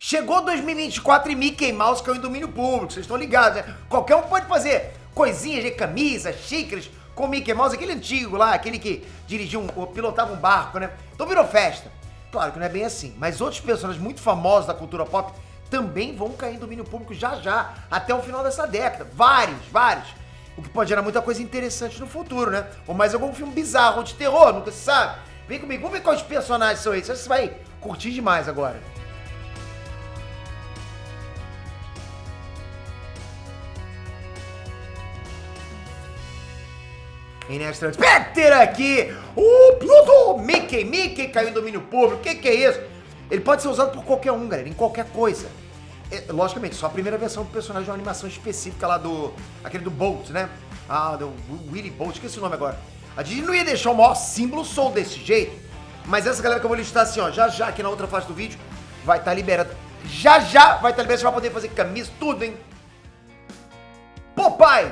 Chegou 2024 e Mickey Mouse caiu em domínio público, vocês estão ligados, né? Qualquer um pode fazer coisinhas de camisa, xícaras, com Mickey Mouse, aquele antigo lá, aquele que dirigia ou pilotava um barco, né? Então virou festa. Claro que não é bem assim, mas outros personagens muito famosos da cultura pop também vão cair em domínio público já, até o final dessa década. Vários. O que pode gerar muita coisa interessante no futuro, né? Ou mais algum filme bizarro ou de terror, nunca se sabe. Vem comigo, vamos ver quais personagens são esses. Você vai curtir demais agora. Inextra Spectre aqui, o Pluto, Mickey caiu em domínio público, que é isso? Ele pode ser usado por qualquer um, galera, em qualquer coisa. Logicamente, só a primeira versão do personagem de uma animação específica lá aquele do Bolt, né? Do Willy Bolt, esqueci o nome agora. A Disney não ia deixar o maior símbolo Soul desse jeito, mas essa galera que eu vou listar assim, ó, já aqui na outra fase do vídeo, vai estar liberada. Já vai estar liberada, você vai poder fazer camisa, tudo, hein? Popeye!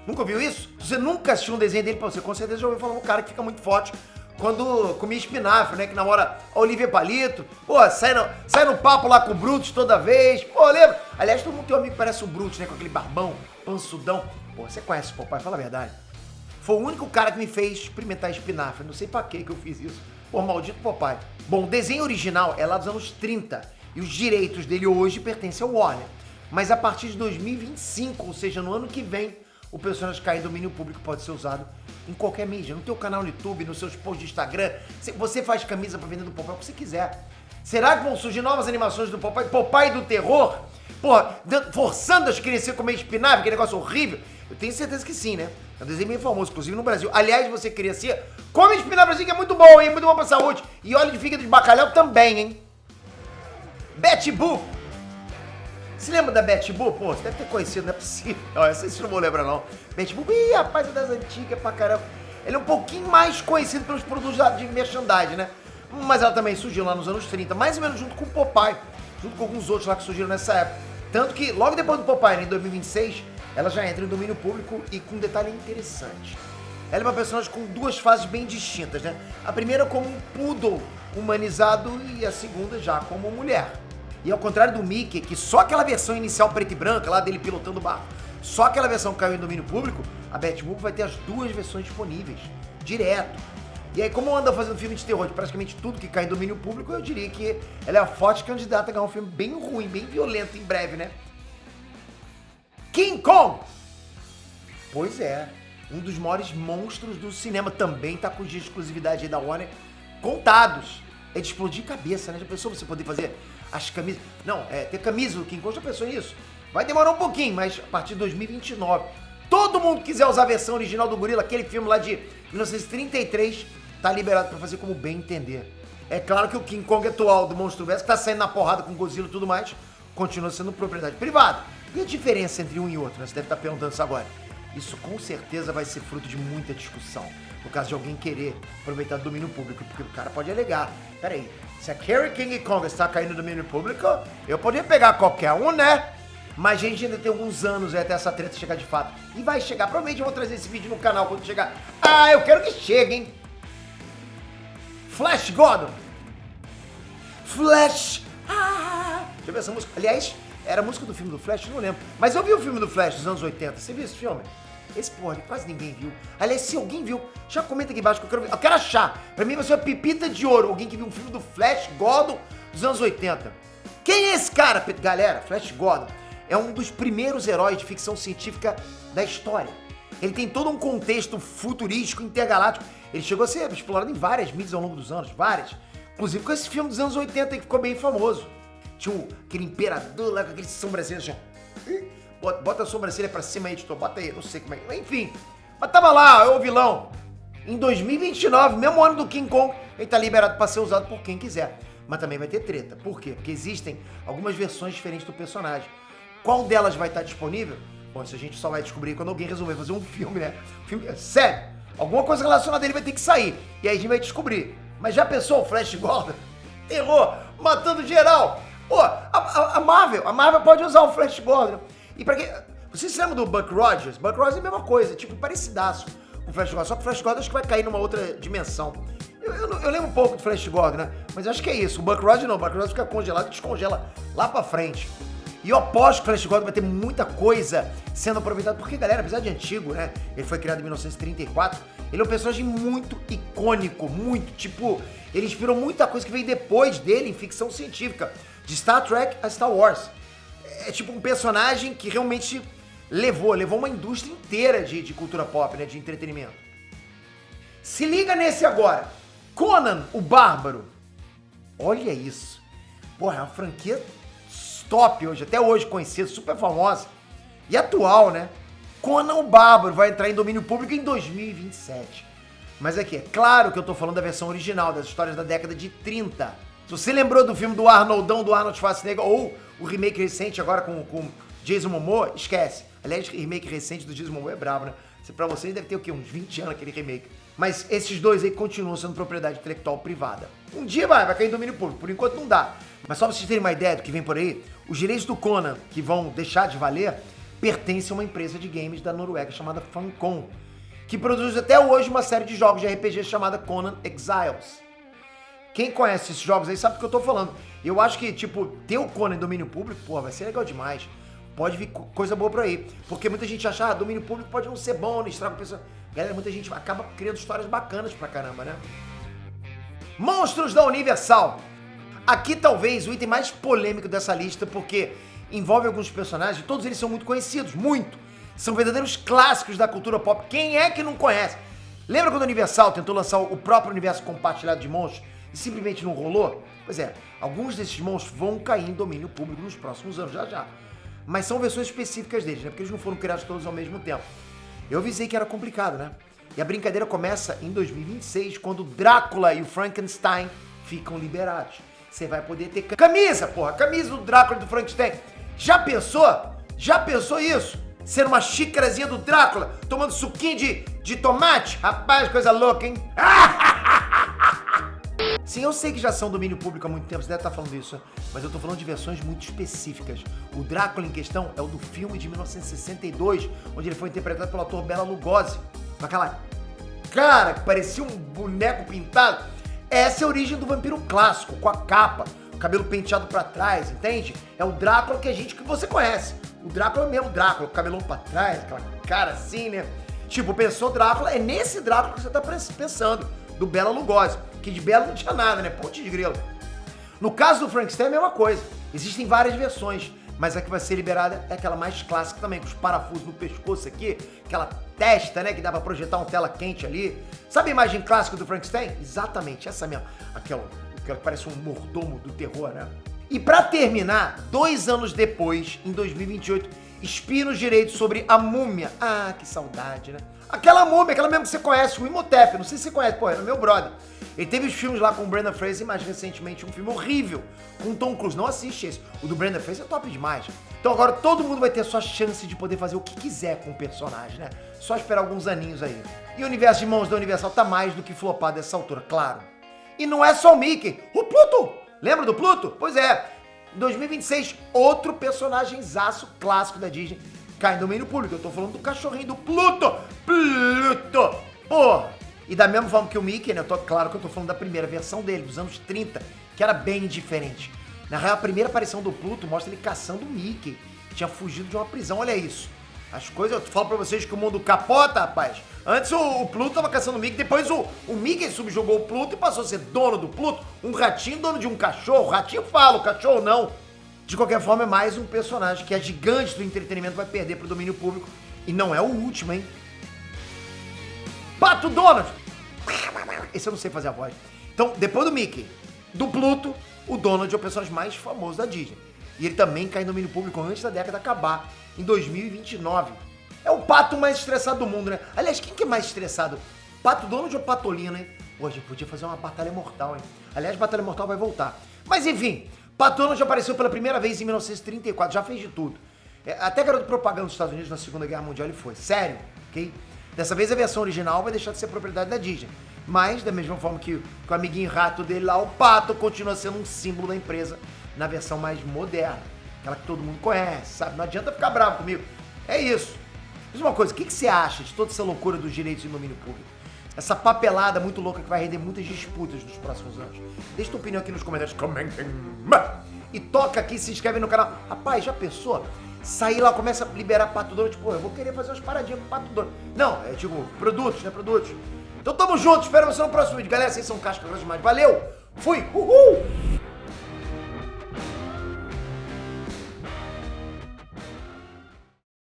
Nunca viu isso? Se você nunca assistiu um desenho dele, você com certeza já ouviu falar um cara que fica muito forte quando comia espinafre, né? Que namora a Olivia Palito. Pô, sai no papo lá com o Brutus toda vez. Pô, lembra? Aliás, todo mundo tem um amigo que parece o Brutus, né? Com aquele barbão, pansudão. Pô, você conhece o Popeye, fala a verdade. Foi o único cara que me fez experimentar espinafre. Não sei pra que eu fiz isso. Pô, maldito Popeye. Bom, o desenho original é lá dos anos 30. E os direitos dele hoje pertencem ao Warner. Mas a partir de 2025, ou seja, no ano que vem, o personagem cair em domínio público pode ser usado em qualquer mídia, no teu canal no YouTube, nos seus posts de Instagram. Você faz camisa pra vender do Popeye o que você quiser. Será que vão surgir novas animações do Popeye do terror? Porra, forçando as crianças a comer espinafre, aquele negócio horrível? Eu tenho certeza que sim, né? É um desenho bem famoso, inclusive no Brasil. Aliás, você criança, come espinafre que é muito bom, hein? Muito bom pra saúde. E óleo de fígado de bacalhau também, hein? Betty Boop. Se lembra da Betty Boop? Pô, você deve ter conhecido, não é possível. Essa vocês não vão lembrar, não. Betty Boop, rapaz, é das antigas pra caramba. Ele é um pouquinho mais conhecido pelos produtos de merchandising, né? Mas ela também surgiu lá nos anos 30, mais ou menos junto com o Popeye, junto com alguns outros lá que surgiram nessa época. Tanto que, logo depois do Popeye, em 2026, ela já entra em domínio público e com um detalhe interessante. Ela é uma personagem com duas fases bem distintas, né? A primeira como um poodle humanizado e a segunda já como mulher. E ao contrário do Mickey, que só aquela versão inicial preta e branca, lá dele pilotando o barco, só aquela versão caiu em domínio público, a Betty Boop vai ter as duas versões disponíveis, direto. E aí, como anda fazendo filme de terror de praticamente tudo que cai em domínio público, eu diria que ela é a forte candidata a ganhar um filme bem ruim, bem violento em breve, né? King Kong! Pois é, um dos maiores monstros do cinema também tá com dias de exclusividade aí da Warner contados. É de explodir cabeça, né? Já pensou você poder fazer as camisas? Não, ter camisa do King Kong, já pensou nisso? Vai demorar um pouquinho, mas a partir de 2029, todo mundo que quiser usar a versão original do gorila, aquele filme lá de 1933, tá liberado pra fazer como bem entender. É claro que o King Kong atual do Monstro-Verso, que tá saindo na porrada com Godzilla e tudo mais, continua sendo propriedade privada. E a diferença entre um e outro, né? Você deve estar perguntando isso agora. Isso com certeza vai ser fruto de muita discussão. No caso de alguém querer aproveitar do domínio público, porque o cara pode alegar. Peraí, se a Carrie King Kong está caindo no domínio público, eu poderia pegar qualquer um, né? Mas a gente ainda tem alguns anos até essa treta chegar de fato. E vai chegar, provavelmente eu vou trazer esse vídeo no canal quando chegar. Ah, eu quero que chegue, hein? Flash Gordon. Flash. Deixa eu ver essa música. Aliás, era a música do filme do Flash? Não lembro. Mas eu vi o filme do Flash dos anos 80. Você viu esse filme? Esse, porra, quase ninguém viu. Aliás, se alguém viu, já comenta aqui embaixo que eu quero ver. Eu quero achar. Pra mim vai ser uma pepita de ouro. Alguém que viu um filme do Flash Gordon dos anos 80. Quem é esse cara, galera? Flash Gordon é um dos primeiros heróis de ficção científica da história. Ele tem todo um contexto futurístico, intergaláctico. Ele chegou a ser explorado em várias mídias ao longo dos anos, várias. Inclusive com esse filme dos anos 80 que ficou bem famoso. Tinha aquele imperador lá com aquele sobrancelha assim. Bota a sobrancelha pra cima aí, editor. Bota aí, não sei como é. Enfim. Mas tava lá, é o vilão. Em 2029, mesmo ano do King Kong, ele tá liberado pra ser usado por quem quiser. Mas também vai ter treta. Por quê? Porque existem algumas versões diferentes do personagem. Qual delas vai estar disponível? Bom, isso a gente só vai descobrir quando alguém resolver fazer um filme, né? Sério, alguma coisa relacionada a ele vai ter que sair. E aí a gente vai descobrir. Mas já pensou o Flash Gordon? Terror, matando geral. Pô, a Marvel pode usar o Flash Gordon. E pra quem... Vocês se lembram do Buck Rogers? Buck Rogers é a mesma coisa, tipo, parecidaço com o Flash Gordon. Só que o Flash Gordon acho que vai cair numa outra dimensão. Eu lembro um pouco do Flash Gordon, né? Mas eu acho que é isso. O Buck Rogers não. O Buck Rogers fica congelado e descongela lá pra frente. E eu aposto que o Flash Gordon vai ter muita coisa sendo aproveitada. Porque, galera, apesar de antigo, né? Ele foi criado em 1934. Ele é um personagem muito icônico. Muito. Tipo, ele inspirou muita coisa que veio depois dele em ficção científica. De Star Trek a Star Wars. É tipo um personagem que realmente levou uma indústria inteira de cultura pop, né? De entretenimento. Se liga nesse agora. Conan, o Bárbaro. Olha isso. Porra, é uma franquia top hoje, até hoje conhecida, super famosa. E atual, né? Conan o Bárbaro vai entrar em domínio público em 2027. Mas aqui, é claro que eu tô falando da versão original, das histórias da década de 30. Se você lembrou do filme do Arnoldão, do Arnold Schwarzenegger, ou o remake recente agora com Jason Momoa, esquece. Aliás, o remake recente do Jason Momoa é brabo, né? Pra vocês deve ter o quê? Uns 20 anos aquele remake. Mas esses dois aí continuam sendo propriedade intelectual privada. Um dia vai cair em domínio público, por enquanto não dá. Mas só pra vocês terem uma ideia do que vem por aí, os direitos do Conan, que vão deixar de valer, pertencem a uma empresa de games da Noruega chamada Funcom, que produz até hoje uma série de jogos de RPG chamada Conan Exiles. Quem conhece esses jogos aí sabe do que eu tô falando. Eu acho que, tipo, ter o Conan em domínio público, pô, vai ser legal demais. Pode vir coisa boa por aí. Porque muita gente acha, domínio público pode não ser bom, não estraga a pessoa. Galera, muita gente acaba criando histórias bacanas pra caramba, né? Monstros da Universal. Aqui talvez o item mais polêmico dessa lista, porque envolve alguns personagens, todos eles são muito conhecidos, muito. São verdadeiros clássicos da cultura pop. Quem é que não conhece? Lembra quando a Universal tentou lançar o próprio universo compartilhado de monstros e simplesmente não rolou? Pois é, alguns desses monstros vão cair em domínio público nos próximos anos, já. Mas são versões específicas deles, né? Porque eles não foram criados todos ao mesmo tempo. Eu avisei que era complicado, né? E a brincadeira começa em 2026, quando Drácula e o Frankenstein ficam liberados. Você vai poder ter camisa, porra! Camisa do Drácula e do Frankenstein. Já pensou? Já pensou isso? Ser uma xícarazinha do Drácula, tomando suquinho de tomate? Rapaz, coisa louca, hein? Sim, eu sei que já são domínio público há muito tempo, você deve estar falando isso, mas eu tô falando de versões muito específicas. O Drácula em questão é o do filme de 1962, onde ele foi interpretado pelo ator Bela Lugosi, com aquela cara que parecia um boneco pintado. Essa é a origem do vampiro clássico, com a capa, o cabelo penteado pra trás, entende? É o Drácula que você conhece. O Drácula é o mesmo Drácula, com o cabelão pra trás, aquela cara assim, né? Tipo, pensou Drácula, é nesse Drácula que você tá pensando, do Bela Lugosi. Que de Bela não tinha nada, né? Ponte de grilo. No caso do Frankenstein é a mesma coisa. Existem várias versões, mas a que vai ser liberada é aquela mais clássica também, com os parafusos no pescoço aqui, aquela testa, né, que dá pra projetar uma tela quente ali. Sabe a imagem clássica do Frankenstein? Exatamente, essa mesmo. Aquela que parece um mordomo do terror, né? E pra terminar, 2 anos depois, em 2028, expira os direitos sobre a Múmia. Ah, que saudade, né? Aquela múmia, aquela mesmo que você conhece, o Imhotep, não sei se você conhece, pô, era meu brother. Ele teve os filmes lá com o Brendan Fraser e mais recentemente um filme horrível com o Tom Cruise. Não assiste esse. O do Brendan Fraser é top demais. Então agora todo mundo vai ter a sua chance de poder fazer o que quiser com o personagem, né? Só esperar alguns aninhos aí. E o universo de mãos da Universal tá mais do que flopado dessa altura, claro. E não é só o Mickey, o Pluto! Lembra do Pluto? Pois é. Em 2026, outro personagemzaço clássico da Disney cai em domínio público. Eu tô falando do cachorrinho do Pluto! Pluto! Porra! E da mesma forma que o Mickey, né? Claro que eu tô falando da primeira versão dele, dos anos 30, que era bem diferente. Na real, a primeira aparição do Pluto mostra ele caçando o Mickey, que tinha fugido de uma prisão. Olha isso. As coisas, eu falo pra vocês que o mundo capota, rapaz. Antes o Pluto tava caçando o Mickey, depois o Mickey subjugou o Pluto e passou a ser dono do Pluto. Um ratinho dono de um cachorro. Ratinho fala, o cachorro não. De qualquer forma, é mais um personagem que é gigante do entretenimento, vai perder pro domínio público. E não é o último, hein? Pato Donald! Esse eu não sei fazer a voz. Então, depois do Mickey, do Pluto, o Donald é o personagem mais famoso da Disney. E ele também cai no domínio público antes da década acabar, em 2029. É o pato mais estressado do mundo, né? Aliás, quem que é mais estressado? Pato Donald ou Patolino, hein? Hoje podia fazer uma batalha mortal, hein? Aliás, Batalha Mortal vai voltar. Mas enfim, Pato Donald apareceu pela primeira vez em 1934, já fez de tudo. Até garoto propaganda dos Estados Unidos na Segunda Guerra Mundial ele foi. Sério, ok? Dessa vez a versão original vai deixar de ser propriedade da Disney. Mas, da mesma forma que o amiguinho rato dele lá, o pato, continua sendo um símbolo da empresa na versão mais moderna. Aquela que todo mundo conhece, sabe? Não adianta ficar bravo comigo. É isso. Diz uma coisa, o que você acha de toda essa loucura dos direitos de domínio público? essa papelada muito louca que vai render muitas disputas nos próximos anos. Deixa tua opinião aqui nos comentários. Comentem. E toca aqui, se inscreve no canal. Rapaz, já pensou? Sair lá, começa a liberar Pato Donald. Tipo, eu vou querer fazer umas paradinhas com Pato Donald. Não, é tipo, produtos, né? Produtos. Então tamo junto, espero você no próximo vídeo. Galera, vocês são casca demais. Valeu, fui, uhul!